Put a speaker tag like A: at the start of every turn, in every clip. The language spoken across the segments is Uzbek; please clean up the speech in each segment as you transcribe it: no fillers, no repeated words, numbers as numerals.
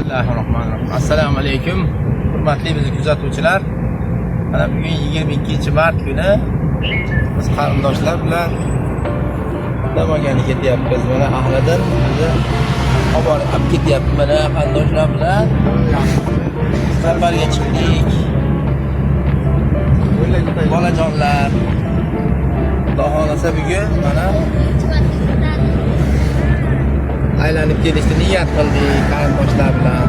A: Bismillahirrahmanirrahim. Assalomu alaykum. Hurmatli bizni kuzatuvchilar. Mana bugun 22-mart kuni biz qarindoshlar bilan Namanganga ketyapmiz. Mana ahlidan bizni olib ketyapmiz. Mana qarindoshlar bilan safarga chiqdik. Bolajonlar. Xudo xolasa bugun mana aylanib kelishni niyat qildik qarindoshlar bilan.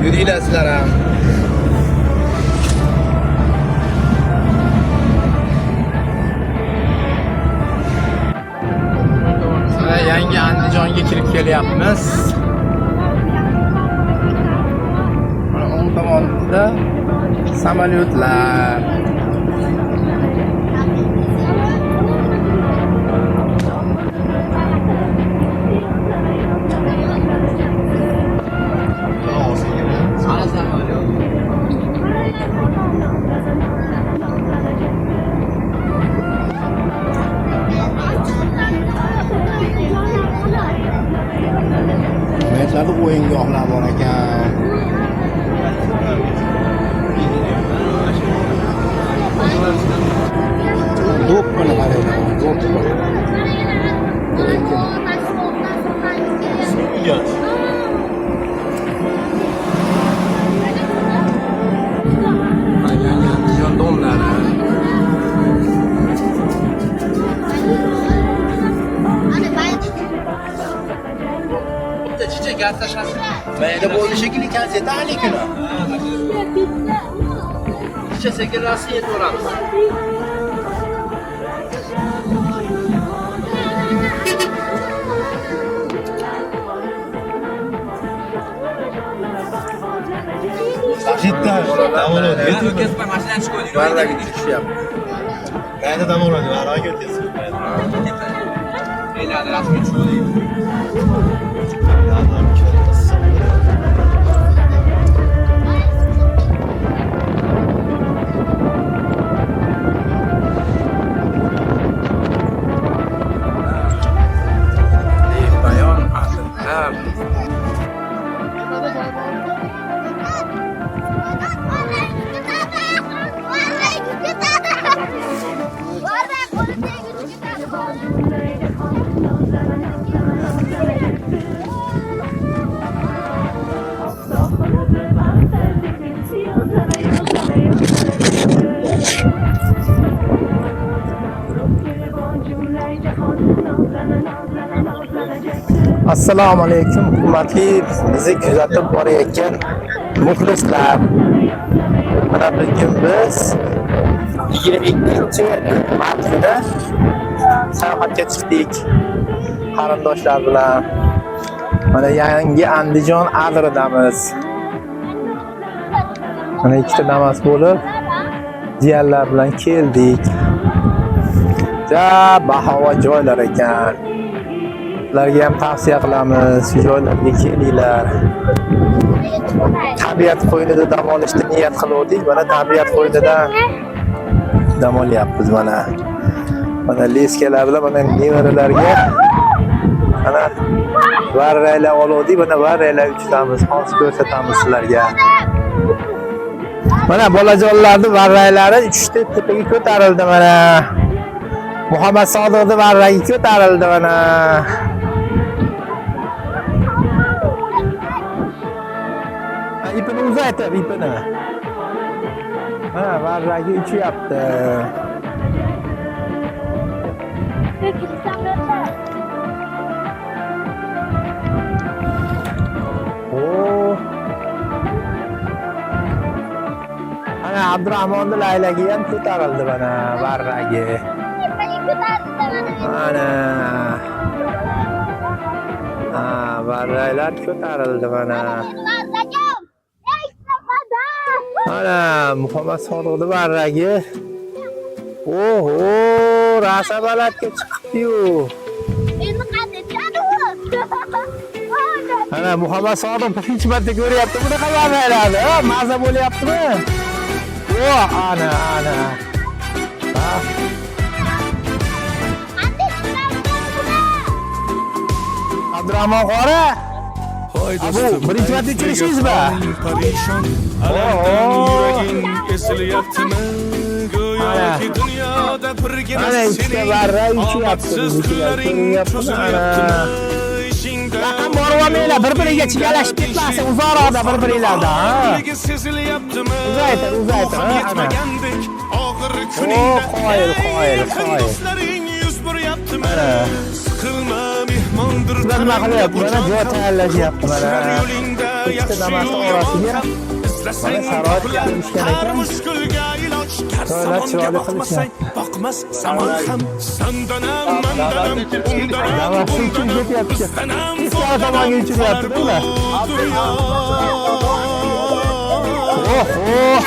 A: Yuringlar sizlar ham. Yangi Andijonga kirib kelyapmiz. Mana o'ng tomonimizda samolyotlar. Metrada o'yingohlar bor ekan. Do'ppini qarayman, do'ppi. Andijon domlari. Chicha gaz tashasi. Mayda bo'ldi shekilli konsert alikini. Chicha sekin Rossiya to'ramiz. Cidden. Davoladi. Kesma mashinani chiqardik. Bardagi tushyapti. Qayerda davoladi? Araga ketasiz. E'lon rasmiy chiqdi. Assalomu alaykum, hurmatli bizni kuzatib borayotgan muxlislar. Mana bugun biz 22-mart kuni sayohatga chiqdik qarindoshlar bilan. Mana yangi Andijon Adridamiz. Mana ikkita namoz bo'lib, jiyanlar bilan keldik. Ja, bahavo joylar ekan. Ularga ham tavsiya qilamiz, shu joylarga kelinglar. Tabiat qo'ynida dam olishni niyat qildik. Mana tabiat qo'ynida dam olyapmiz mana. Mana leskalar bilan mana nevaralarga mana varraylar oldik. Mana varraylar uchitamiz, hozir ko'rsatamiz sizlarga. Mana bolajonlarning varraylari 3 ta tepaga ko'tarildi mana. Muhammad Sodiqning varrayi ko'tarildi mana. İpini uzaytıp ipini. Ha, varragi uchyapti. Oo. Ana Abdurahmonning laylagi ham ko'tarildi mana varragi. Ana. Ha, varraylar ko'tarildi mana. Mana Muhammad Sodiqning varragi. Oho, rasa balatga chiqibdi-yu. Endi qanday chiqadi? Ana Muhammad Sodiq birinchi marta ko'ryapti bunaqa varraylarni. Maza bo'lyaptimi? O, ana. Abdurahmon qora. Bu birinchi marta uchrashingizmi?
B: Parishon alamdan yuraging esilyaptimi? Go'yoki dunyoda birgina
A: Ana ikkita barra uchyapti. Yaqin borib olmanglar, bir-biriga chigalashib ketmasin, uzoqroqda bir-biringlarda. Uzaytir.
B: Og'ir kuningda
A: Qo'yil.
B: Siqilma mehmondir
A: Nima qilyapti? Mana joy tayyorlashyapti mana.
B: yo'lingda
A: Ikkita damasni orasiga
B: izlasang
A: sharoit qilishgan
B: har
A: ekan.
B: mushkulga iloj kar
A: To'la
B: zamonga
A: chiroyli
B: boqmasang boqmas zamon ham sandanam mandanam undanam
A: Damasni uchun ketyapti. Iskara tomonga uchiryapti-da ular.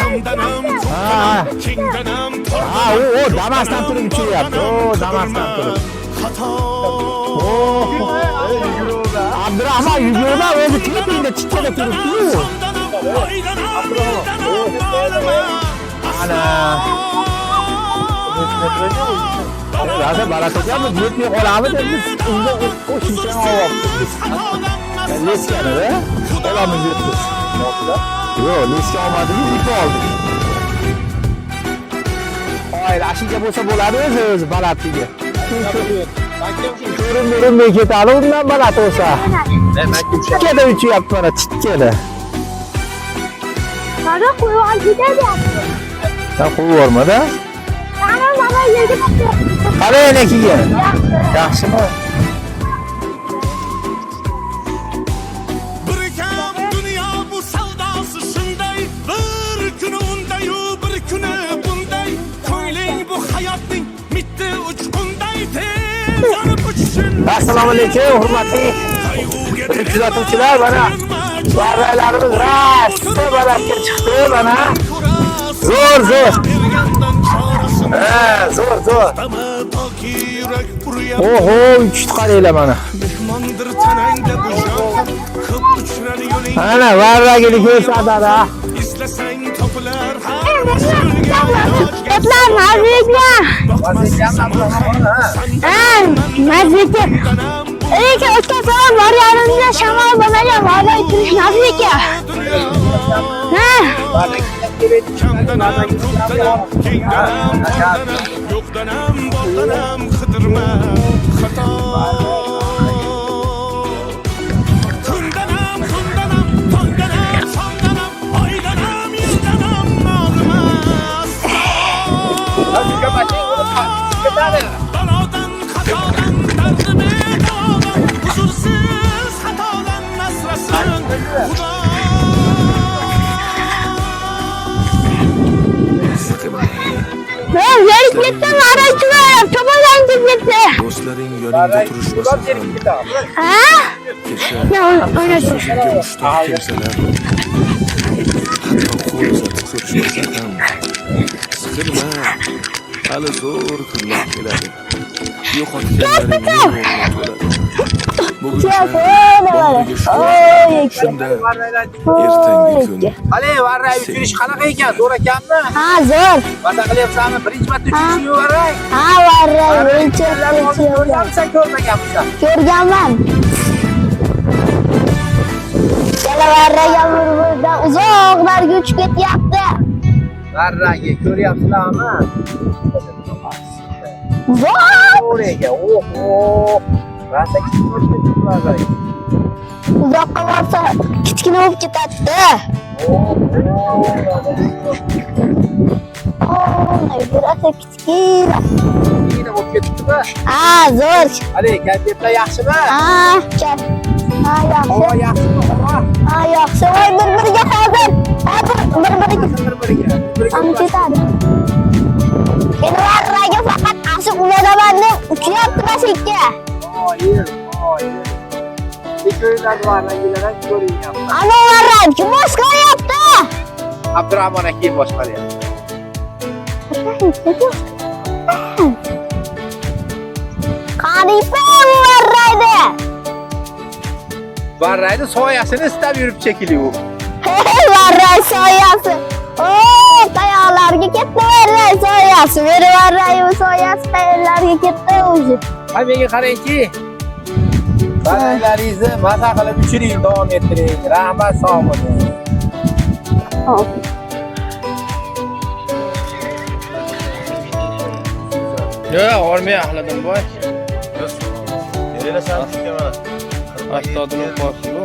B: hamdanam kingdanam
A: O Damasdan turib uchiryapti. Damasdan turib.
B: xato
A: Abdurahmon yugurma o'zi tepingda tikkada turibdi-yu. Ana. Hozir barakatamiz yetmay qolamiz deb biz unga qo'shimcha olyapmiz. Leskani-da olamiz deb. Yo'q, leska olmadingiz, ip oldik. Qoyil, ashiga bo'lsa bo'ladi o'zi balatiga. Ko'rinmay ketadi undan balat bo'lsa. Tikkada uchyapti mana, tikkada.
C: Mana qo'yib ketadi.
A: Sen qo'yib yuborma-da.
C: Mana yerga qo'yib.
A: Qalay enakiga? Yaxshimi?
B: bir kam dunyo bu savdosi shunday bir kuni undayu bir kuni bunday ko'ngling bu hayotning mitti uchqunday tez yonib uchishun
A: Assalomu alaykum, hurmatli kuzatuvchilar, mana barralarimiz rasta balandga chiqdi mana. Zo'r. Zo'r. Oho, uchta qaranglar mana.
B: mehmondir tanangda bu jon ko'p uchrar yo'ling
A: Ana varragini ko'rsatadi.
B: izlasang topilar har mushkulga
C: Otlar mazika. Mazika. Ey, o'tkazib bor yarimda shamol bo'lmagan varrak turish mazika.
B: Kamdanam, ko'kdanam, kengdanam, tordanam, yo'qdanam, bordanam, qidirma, xato. Kundanam, tongdanam, sondanam, oydanam, yildanam, ma'lummas. Balodan, xatodan, dardime-davodan, huzursiz xatodan asrasin Xudo.
C: Ben verip gittim araçlar. Topadan gitti.
D: Do'stlaring yoningda turishmasa ham
C: Ha? Ne öyle dur.
D: senga mushtoq kimsalar hatto qo'l uzatib ko'rishmasa ham siqilma, hali zo'r kunlar keladi. Yo'qotganlaring o'rniga to'ladi. Bugun shunda ertangi kun
A: Qalay, varray uchirish qanaqa ekan? Zo'r ekanmi?
C: Ha zo'r.
A: Maza qilyapsanmi? Birinchi marta uchirishni varray.
C: Ha varray. Birinchi
A: Ko'rganmisan, ko'rmaganmisan?
C: ko'rganman. Yana varrayga buradan uzoqlarga uchib ketyapti.
A: Varrayga ko'ryapsizlarmi?
C: Uzoq.
A: Zo'r ekan. Oho. Rasa kichik varray.
C: Uzoqqa borsa kichkina bo'lib ketadi. Burası kichkina.
A: Yine bo'lib ketdimi?
C: Ha zo'r.
A: Qalay, konfetlar yaxshimi?
C: Ha, kel. Ha yaxshi.
A: Havo yaxshimi?
C: Ha yaxshi. Voy bir-biriga hozir. Ha bir-biriga. Ham ketadi. Meni varraga faqat asib uladaman deb uchyapti masikka.
A: Ko'ylar varraylardan ko'ryapman.
C: Ana varray kim boshqaryapti?
A: Abdurahmon akam boshqaryapti.
C: Qanipa varraydi.
A: Varrayni soyasini istab yurib chekili u.
C: Hey varray soyasi. Oo, qayoqlarga ketdi varray soyasi. Meni varray soyasi qayoqlarga ketdi o'zi.
A: Ha menga qarangki. Badanglaringizni maza qilib uchiring, davom ettiring. Rahmat, sog' bo'ling.
C: Hop.
E: Yo'q, olmay axladim boy.
A: Berasan sizga mana.
E: 80 dan qo'yibsiz-ku.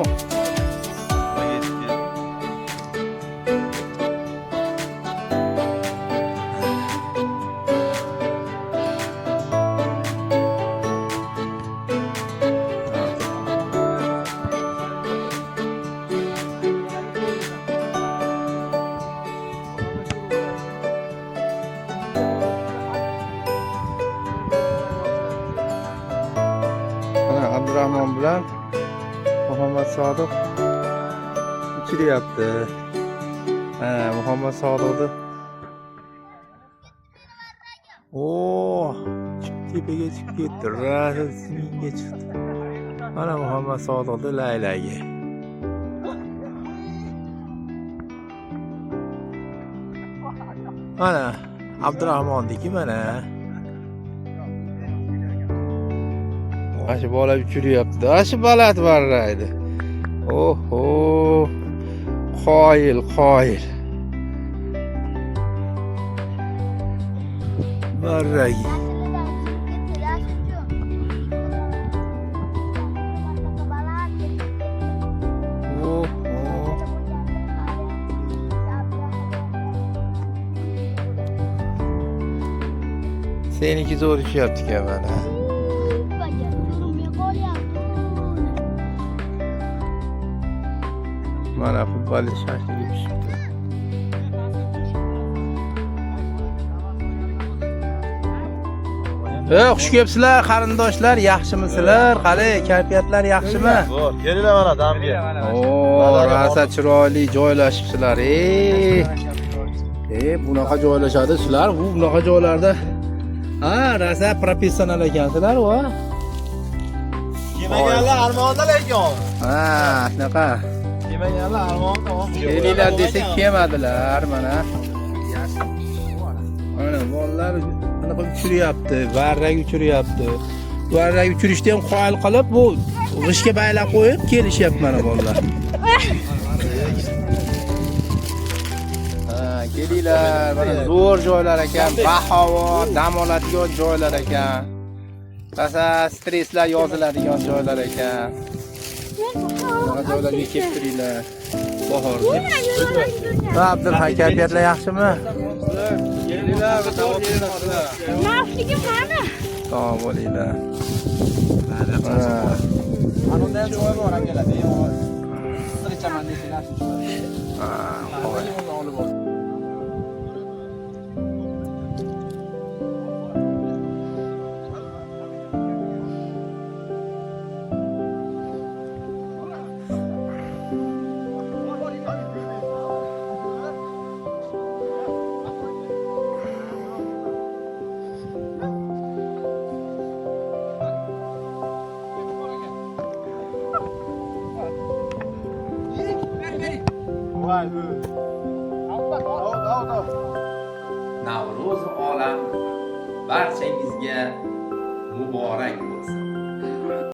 E: Abdurahmon bilan Muhammad Sodiq uchiryapti. Muhammad Sodiqni. Tepaga chiqib ketdi. Rasminga chiqdi. Mana Muhammad Sodiqni laylagi. Mana Abdurahmonniki mana. Aşı bola uchiryapti. Aşı balat varraydi. Oho. Qoyil. Varragi. Seniki zo'r ishyapti-ku mana. Mana futbolchi shashliga pishibdi. Xush kelibsizlar qarindoshlar, yaxshimisizlar? Qalay, kayfiyatlar yaxshimi?
A: Zo'r, kelinglar mana damga.
E: Rosa chiroyli joylashibsizlar. Bunaqa joylashadi sizlar. Bu bunaqa joylarda rosa professional ekansizlar, va.
A: Kelmaganlar armonda lekin.
E: Shunaqa.
A: Kelmaganlar armonda.
E: Kelinglar desak kelmadilar, mana. Mana bolalar bunaqa uchiryapti, varrak uchiryapti. Varrak uchirishda ham qoyil qilib, bu g'ishga baylab qo'yib kelishyapti mana bolalar. Kelinglar, mana zo'r joylar ekan, bahavo, dam oladigan joylar ekan. Rosa stresslar yoziladigan joylar ekan. Mana joylarga kelib turinglar. Bahorda. Abdulhay, kayfiyatlar yaxshimi?
A: Kelinglar, davom etinglar.
C: Mafligim mana.
E: Sog' bo'linglar.
A: Anunda ham joy bor akalar. Sirichaman deysizlar.
E: Navro'z olam barchangizga muborak bo'lsin.